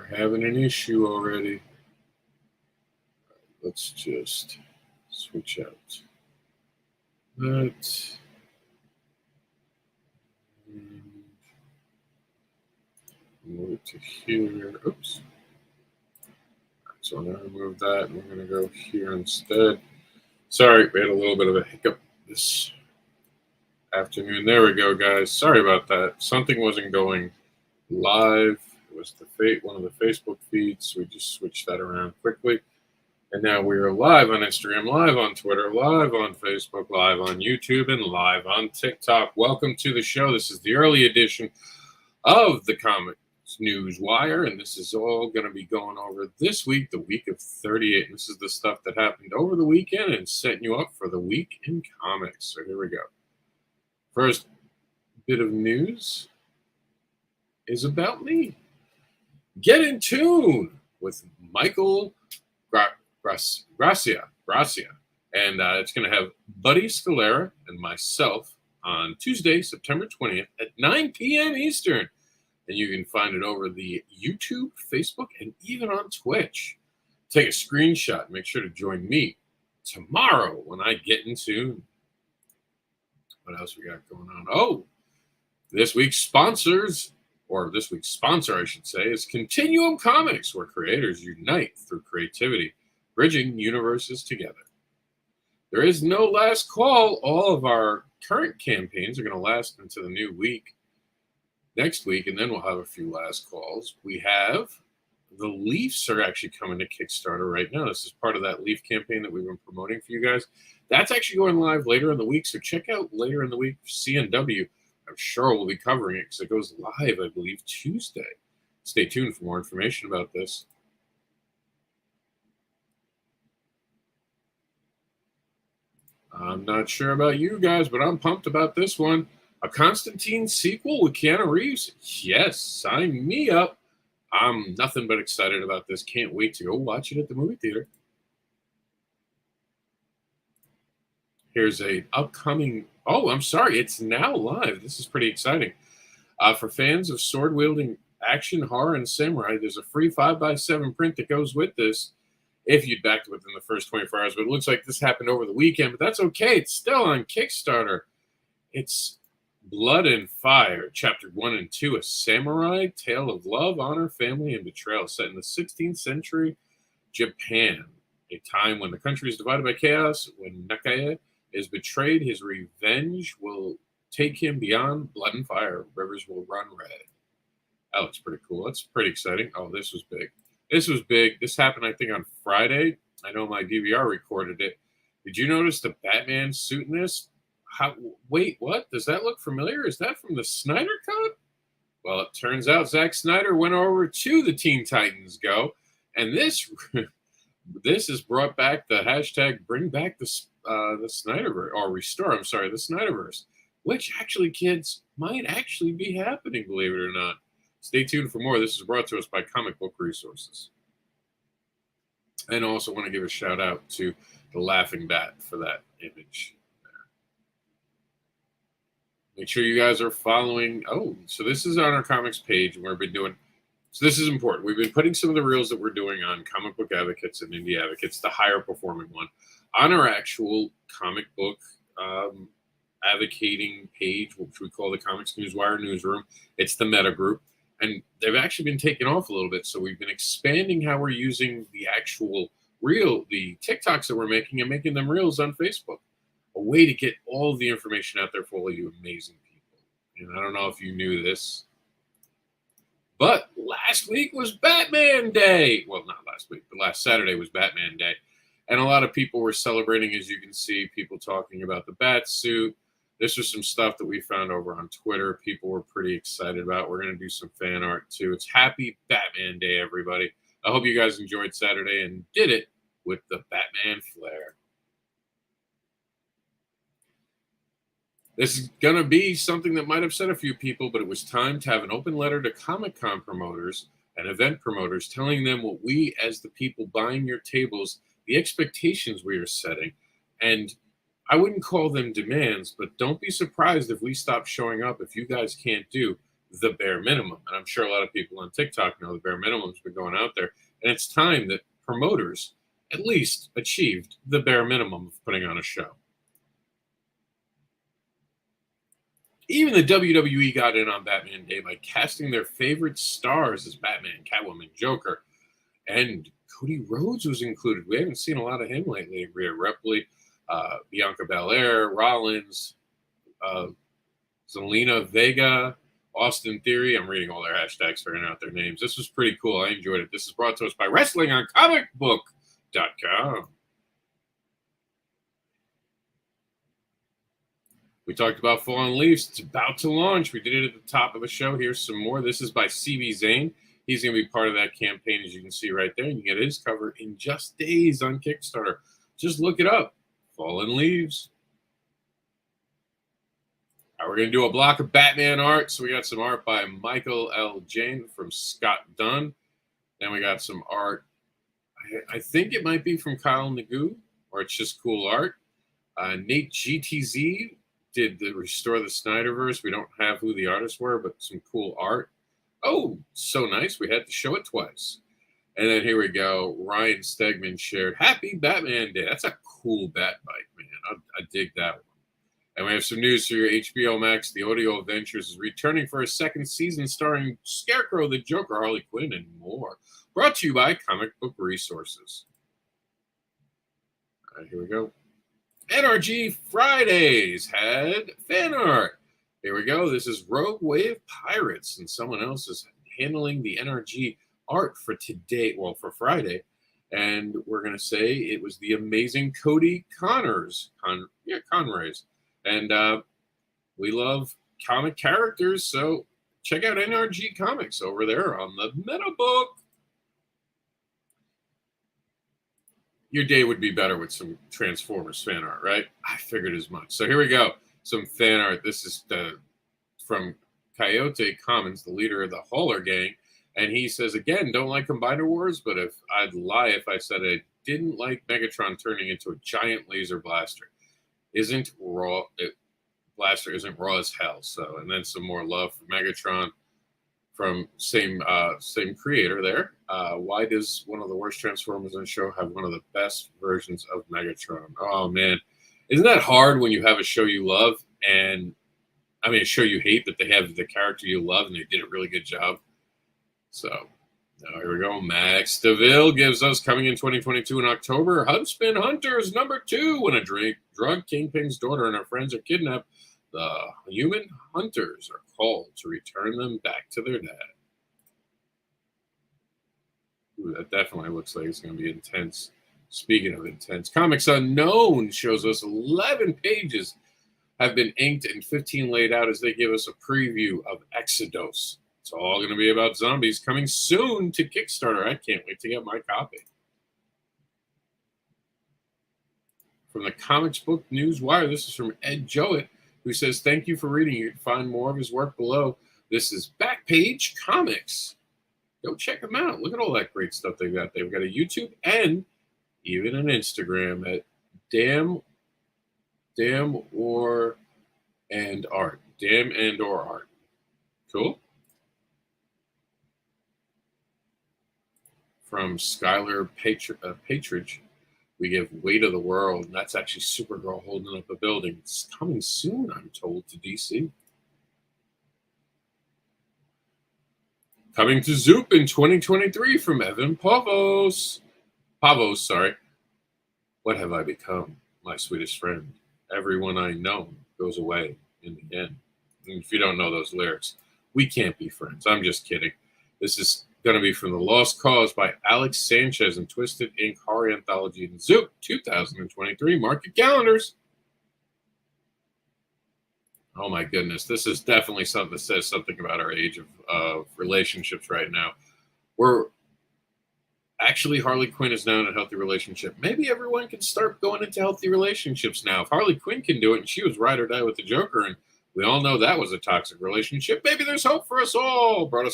having an issue already. Let's just switch out that. Move it to here. Oops. So I'm going to remove that, and we're going to go here instead. Sorry, we had a little bit of a hiccup this afternoon. There we go, guys. Sorry about that. Something wasn't going live. It was one of the Facebook feeds. So we just switched that around quickly. And now we are live on Instagram, live on Twitter, live on Facebook, live on YouTube, and live on TikTok. Welcome to the show. This is the early edition of the COMiX News Wire, and this is all going to be going over this week, the week of 38. And this is the stuff that happened over the weekend and setting you up for the week in comics. So here we go. First bit of news is about me. Get in tune with Michael Gracia. And it's going to have Buddy Scalera and myself on Tuesday, September 20th at 9 p.m. Eastern. And you can find it over the YouTube, Facebook, and even on Twitch. Take a screenshot. Make sure to join me tomorrow when I get into what else we got going on. Oh, this week's sponsor, I should say, is Continuum Comics, where creators unite through creativity, bridging universes together. There is no last call. All of our current campaigns are going to last into the new week. Next week, and then we'll have a few last calls. We have the Leafs are actually coming to Kickstarter right now. This is part of that Leaf campaign that we've been promoting for you guys. That's actually going live later in the week, so check out later in the week CNW. I'm sure we'll be covering it because it goes live, I believe, Tuesday. Stay tuned for more information about this. I'm not sure about you guys, but I'm pumped about this one. A Constantine sequel with Keanu Reeves? Yes, sign me up. I'm nothing but excited about this. Can't wait to go watch it at the movie theater. Here's a upcoming... Oh, I'm sorry. It's now live. This is pretty exciting. For fans of sword-wielding action, horror, and samurai, there's a free 5x7 print that goes with this if you'd backed it within the first 24 hours. But it looks like this happened over the weekend, but that's okay. It's still on Kickstarter. It's Blood and Fire, Chapter 1 and 2, a samurai tale of love, honor, family, and betrayal set in the 16th century Japan, a time when the country is divided by chaos. When Nakaya is betrayed, his revenge will take him beyond blood and fire. Rivers will run red. That looks pretty cool. That's pretty exciting. Oh, this was big. This was big. This happened, I think, on Friday. I know my DVR recorded it. Did you notice the Batman suit in this? Wait, what? Does that look familiar? Is that from the Snyder Cut? Well, it turns out Zack Snyder went over to the Teen Titans Go, and this has brought back the hashtag Bring Back the Snyderverse, or restore. I'm sorry, the Snyderverse, which actually, kids, might actually be happening. Believe it or not. Stay tuned for more. This is brought to us by Comic Book Resources, and I also want to give a shout out to the Laughing Bat for that image. Make sure you guys are following. Oh, so this is on our comics page, and we've been doing. So this is important. We've been putting some of the reels that we're doing on Comic Book Advocates and Indie Advocates, the higher performing one, on our actual comic book advocating page, which we call the COMiX Newswire Newsroom. It's the meta group, and they've actually been taken off a little bit. So we've been expanding how we're using the actual reel, the TikToks that we're making, and making them reels on Facebook. A way to get all the information out there for all you amazing people. And I don't know if you knew this, but last week was Batman Day. Well, not last week, but last Saturday was Batman Day. And a lot of people were celebrating, as you can see, people talking about the bat suit. This was some stuff that we found over on Twitter. People were pretty excited about. We're going to do some fan art, too. It's Happy Batman Day, everybody. I hope you guys enjoyed Saturday and did it with the Batman flair. This is going to be something that might upset a few people, but it was time to have an open letter to Comic-Con promoters and event promoters telling them what we, as the people buying your tables, the expectations we are setting. And I wouldn't call them demands, but don't be surprised if we stop showing up if you guys can't do the bare minimum. And I'm sure a lot of people on TikTok know the bare minimum's been going out there. And it's time that promoters at least achieved the bare minimum of putting on a show. Even the WWE got in on Batman Day by casting their favorite stars as Batman, Catwoman, Joker, and Cody Rhodes was included. We haven't seen a lot of him lately. Rhea Ripley, Bianca Belair, Rollins, Zelina Vega, Austin Theory. I'm reading all their hashtags, figuring out their names. This was pretty cool. I enjoyed it. This is brought to us by Wrestling on ComicBook.com. We talked about Fallen Leaves. It's about to launch. We did it at the top of the show. Here's some more. This is by C.B. Zane. He's going to be part of that campaign, as you can see right there. And you get his cover in just days on Kickstarter. Just look it up. Fallen Leaves. All right, we're going to do a block of Batman art. So we got some art by Michael L. Jane from Scott Dunn. Then we got some art. I think it might be from Kyle Nagu, or it's just cool art. Nate GTZ did the Restore the Snyderverse. We don't have who the artists were, but some cool art. Oh, so nice. We had to show it twice. And then here we go. Ryan Stegman shared Happy Batman Day. That's a cool bat bike, man. I dig that one. And we have some news for your HBO Max. The Audio Adventures is returning for a second season starring Scarecrow, the Joker, Harley Quinn, and more. Brought to you by Comic Book Resources. All right, here we go. NRG Fridays had fan art. Here we go. This is Rogue Wave Pirates, and someone else is handling the NRG art for today, well, for Friday. And we're going to say it was the amazing Cody Conrays. And we love comic characters, so check out NRG Comics over there on the Meta Book. Your day would be better with some Transformers fan art, right? I figured as much. So here we go. Some fan art. This is from Coyote Commons, the leader of the Hauler Gang. And he says, again, don't like Combiner Wars, but if I'd lie if I said I didn't like Megatron turning into a giant laser blaster. Blaster isn't raw as hell. So, and then some more love for Megatron from same creator there. Why does one of the worst Transformers on the show have one of the best versions of Megatron? Oh man, isn't that hard when you have a show you love and a show you hate, but they have the character you love and they did a really good job. So now here we go. Max DeVille gives us coming in 2022 in October. Huntsman Hunters #2. When a drug kingpin's daughter and her friends are kidnapped, the human hunters are called to return them back to their dad. Ooh, that definitely looks like it's going to be intense. Speaking of intense, Comics Unknown shows us 11 pages have been inked and 15 laid out as they give us a preview of Exodus. It's all going to be about zombies, coming soon to Kickstarter. I can't wait to get my copy. From the Comics Book News Wire, this is from Ed Jowett, who says, thank you for reading. You can find more of his work below. This is Backpage Comics. Go check them out. Look at all that great stuff they've got. They've got a YouTube and even an Instagram at Damn or Art. Damn and or Art. Cool. From Skylar Patridge, we give Weight of the World, and that's actually Supergirl holding up a building. It's coming soon, I'm told, to DC. Coming to Zoop in 2023 from Evan Pavos. What have I become, my sweetest friend? Everyone I know goes away in the end. And if you don't know those lyrics, we can't be friends. I'm just kidding. This is going to be from The Lost Cause by Alex Sanchez and Twisted Ink Horror Anthology in Zoop 2023. Mark your calendars. Oh my goodness. This is definitely something that says something about our age of relationships right now. Harley Quinn is now in a healthy relationship. Maybe everyone can start going into healthy relationships now. If Harley Quinn can do it and she was ride or die with the Joker, and we all know that was a toxic relationship, maybe there's hope for us all. Brought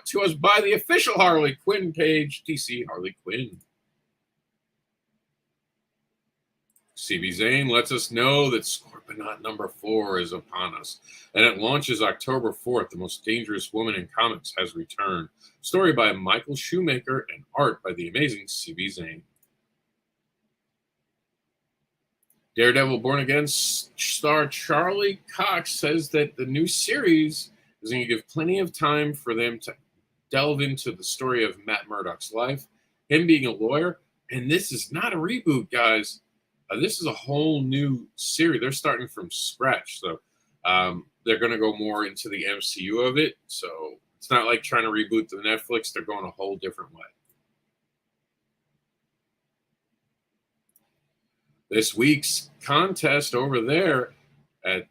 to us by the official Harley Quinn page, DC Harley Quinn. CB Zane lets us know that Scorponaut number 4 is upon us, and it launches October 4th. The Most Dangerous Woman in Comics has returned. Story by Michael Shoemaker and art by the amazing CB Zane. Daredevil Born Again star Charlie Cox says that the new series is going to give plenty of time for them to delve into the story of Matt Murdock's life, him being a lawyer, and this is not a reboot, guys. This is a whole new series. They're starting from scratch, so they're going to go more into the MCU of it. So it's not like trying to reboot the Netflix. They're going a whole different way. This week's contest over there at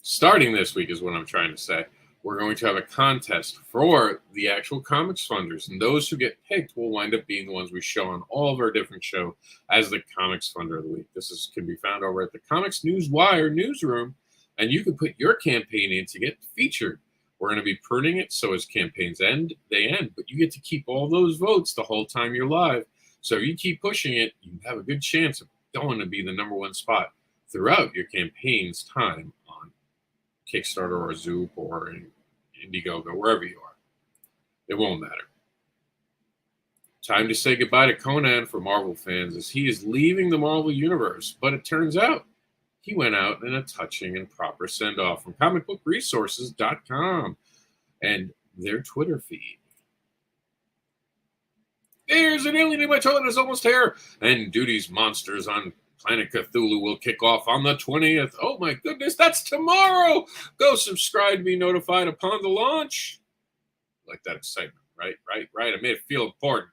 starting this week is what I'm trying to say. We're going to have a contest for the actual comics funders, and those who get picked will wind up being the ones we show on all of our different shows as the comics funder of the week. This can be found over at the COMiX Newswire newsroom, and you can put your campaign in to get featured. We're going to be pruning it, so as campaigns end, they end, but you get to keep all those votes the whole time you're live. So if you keep pushing it, you have a good chance of going to be the #1 spot throughout your campaign's time on Kickstarter or Zoop or Indiegogo, wherever you are. It won't matter. Time to say goodbye to Conan for Marvel fans, as he is leaving the Marvel Universe, but it turns out he went out in a touching and proper send-off from comicbookresources.com and their Twitter feed. There's an alien in my toilet is almost here, and Duty's Monsters on Planet Cthulhu will kick off on the 20th. Oh my goodness, that's tomorrow! Go subscribe to be notified upon the launch. Like that excitement, right? I made it feel important.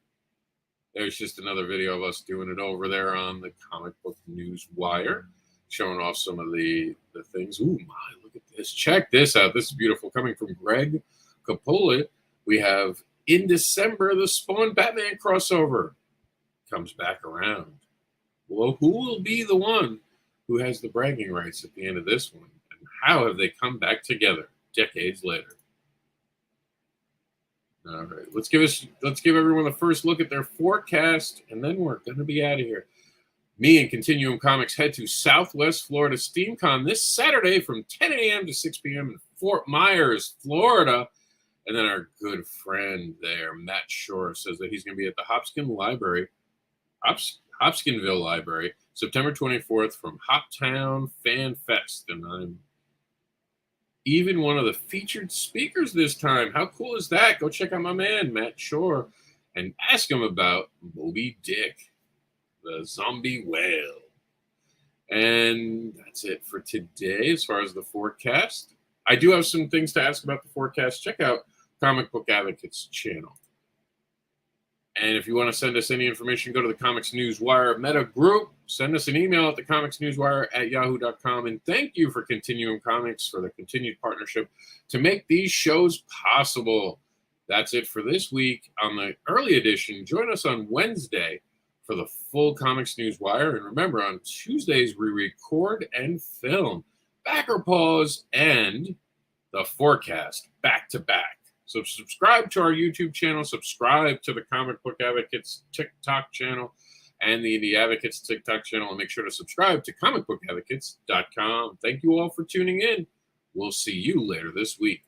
There's just another video of us doing it over there on the Comic Book News Wire, showing off some of the things. Ooh, my, look at this. Check this out. This is beautiful. Coming from Greg Capullo, we have in December, the Spawn Batman crossover comes back around. Well, who will be the one who has the bragging rights at the end of this one? And how have they come back together decades later? All right, let's give everyone the first look at their forecast, and then we're going to be out of here. Me and Continuum Comics head to Southwest Florida SteamCon this Saturday from 10 a.m. to 6 p.m. in Fort Myers, Florida. And then our good friend there, Matt Shore, says that he's going to be at the Hopkinsville Library, September 24th from Hoptown Fan Fest. And I'm even one of the featured speakers this time. How cool is that? Go check out my man, Matt Shore, and ask him about Moby Dick, the zombie whale. And that's it for today as far as the forecast. I do have some things to ask about the forecast. Check out Comic Book Advocate's channel. And if you want to send us any information, go to the COMiX Newswire Meta Group. Send us an email at thecomicsnewswire@yahoo.com. And thank you for Continuum Comics for the continued partnership to make these shows possible. That's it for this week on the early edition. Join us on Wednesday for the full COMiX Newswire. And remember, on Tuesdays, we record and film Backer Pause and the forecast back to back. So subscribe to our YouTube channel, subscribe to the Comic Book Advocates TikTok channel and the Indie Advocates TikTok channel, and make sure to subscribe to comicbookadvocates.com. Thank you all for tuning in. We'll see you later this week.